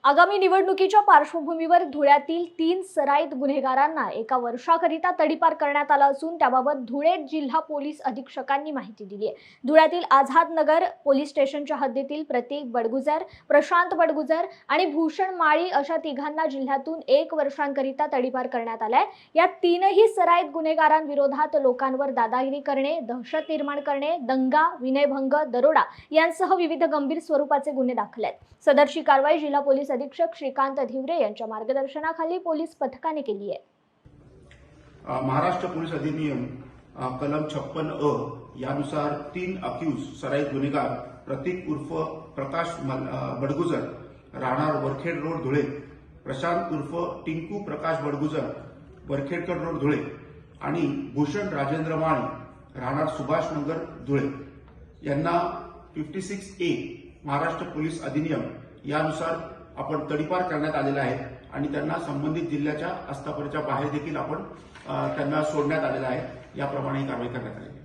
आगामी निवडणुकीच्या पार्श्वभूमीवर धुळ्यातील 3 सराईत गुन्हेगारांना एका वर्षाकरिता तडीपार करण्यात आला असून त्याबाबत धुळे जिल्हा पोलीस अधीक्षकांनी माहिती दिली आहे। धुळ्यातील आझाद नगर पोलीस स्टेशनच्या हद्दीतील प्रतीक बडगुजर, प्रशांत बडगुजर आणि भूषण माळी अशा तिघांना जिल्ह्यातून 1 वर्षांकरिता तडीपार करण्यात आलाय। या तीनही सराईत गुन्हेगारांविरोधात लोकांवर दादागिरी करणे, दहशत निर्माण करणे, दंगा, विनयभंग, दरोडा यांसह विविध गंभीर स्वरूपाचे गुन्हे दाखल आहेत। सदरची कारवाई जिल्हा पोलीस अधीक्षक श्रीकांत धिवरे यांच्या मार्गदर्शनाखाली पोलीस पथकाने केली आहे। महाराष्ट्र पोलीस अधिनियम कलम 56 यानुसार 3 अक्यूज सराईत गुन्हेगार प्रतीक उर्फ प्रकाश बडगुजर राहणार वरखेड रोड धुळे, प्रशांत उर्फ टिंकू प्रकाश बडगुजर वरखेडकर रोड धुळे आणि भूषण राजेंद्र माळी राहणार सुभाष नगर धुळे यांना 56A महाराष्ट्र पोलीस अधिनियम यानुसार आपण तडीपार करण्यात आलेला आहे आणि त्यांना संबंधित जिल्ह्याच्या आस्थापनेच्या बाहेर देखील आपण त्यांना सोडण्यात आलेला आहे। याप्रमाणे ही कारवाई करण्यात आली आहे।